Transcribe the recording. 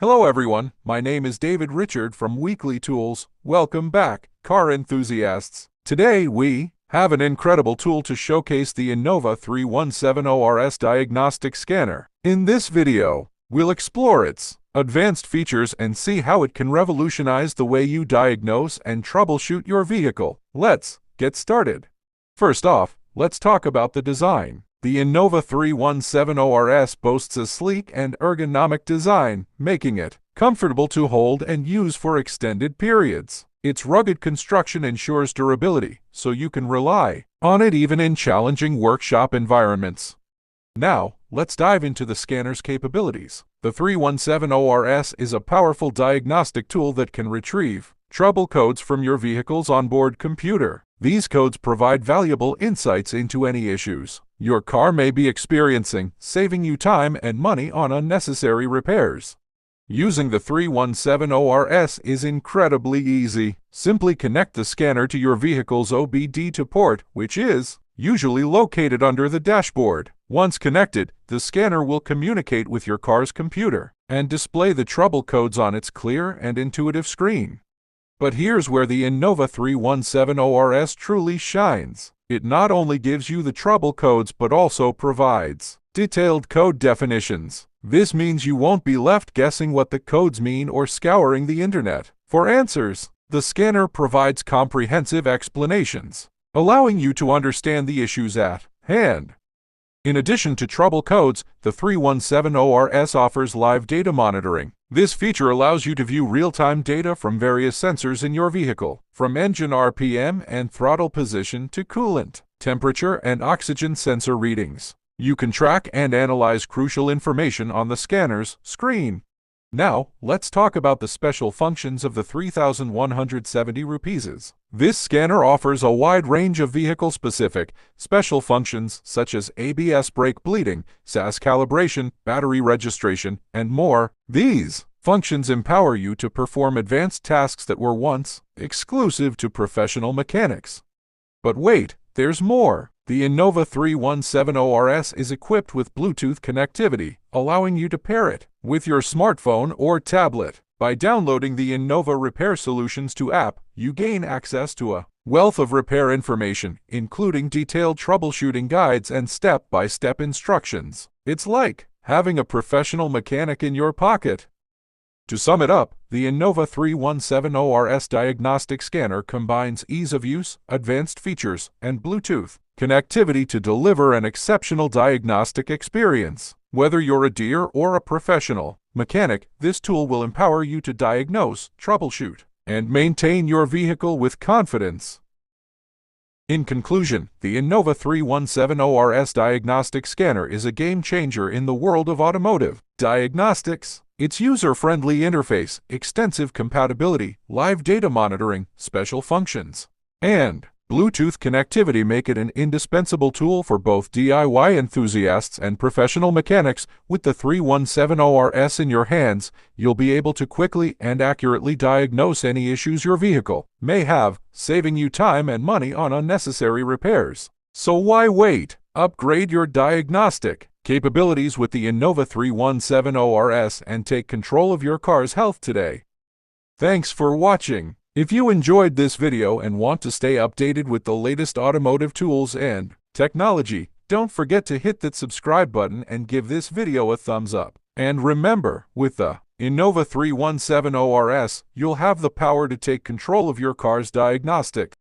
Hello everyone, my name is David Richard from Weekly Tools. Welcome back, car enthusiasts. Today we have an incredible tool to showcase the Innova 3170RS diagnostic scanner. In this video, we'll explore its advanced features and see how it can revolutionize the way you diagnose and troubleshoot your vehicle. Let's get started. First off, let's talk about the design. The Innova 3170RS boasts a sleek and ergonomic design, making it comfortable to hold and use for extended periods. Its rugged construction ensures durability, so you can rely on it even in challenging workshop environments. Now, let's dive into the scanner's capabilities. The 3170RS is a powerful diagnostic tool that can retrieve trouble codes from your vehicle's onboard computer. These codes provide valuable insights into any issues your car may be experiencing, saving you time and money on unnecessary repairs. Using the 3170RS is incredibly easy. Simply connect the scanner to your vehicle's OBD2 port, which is usually located under the dashboard. Once connected, the scanner will communicate with your car's computer and display the trouble codes on its clear and intuitive screen. But here's where the Innova 3170RS truly shines. It not only gives you the trouble codes but also provides detailed code definitions. This means you won't be left guessing what the codes mean or scouring the internet for answers. The scanner provides comprehensive explanations, allowing you to understand the issues at hand. In addition to trouble codes, the 3170RS offers live data monitoring. This feature allows you to view real-time data from various sensors in your vehicle, from engine RPM and throttle position to coolant, temperature, and oxygen sensor readings. You can track and analyze crucial information on the scanner's screen. Now, let's talk about the special functions of the 3170 rupees. This scanner offers a wide range of vehicle-specific special functions such as ABS brake bleeding, SAS calibration, battery registration, and more. These functions empower you to perform advanced tasks that were once exclusive to professional mechanics. But wait, there's more. The Innova 3170RS is equipped with Bluetooth connectivity, allowing you to pair it with your smartphone or tablet. By downloading the Innova Repair Solutions 2 app, you gain access to a wealth of repair information, including detailed troubleshooting guides and step-by-step instructions. It's like having a professional mechanic in your pocket. To sum it up, the Innova 3170RS diagnostic scanner combines ease of use, advanced features, and Bluetooth connectivity to deliver an exceptional diagnostic experience. Whether you're a deer or a professional mechanic, this tool will empower you to diagnose, troubleshoot, and maintain your vehicle with confidence. In conclusion, the Innova 3170RS diagnostic scanner is a game-changer in the world of automotive diagnostics. Its user-friendly interface, extensive compatibility, live data monitoring, special functions, and Bluetooth connectivity make it an indispensable tool for both DIY enthusiasts and professional mechanics. With the 3170RS in your hands, you'll be able to quickly and accurately diagnose any issues your vehicle may have, saving you time and money on unnecessary repairs. So why wait? Upgrade your diagnostic capabilities with the Innova 3170RS and take control of your car's health today. Thanks for watching. If you enjoyed this video and want to stay updated with the latest automotive tools and technology, don't forget to hit that subscribe button and give this video a thumbs up. And remember, with the Innova 3170RS, you'll have the power to take control of your car's diagnostic.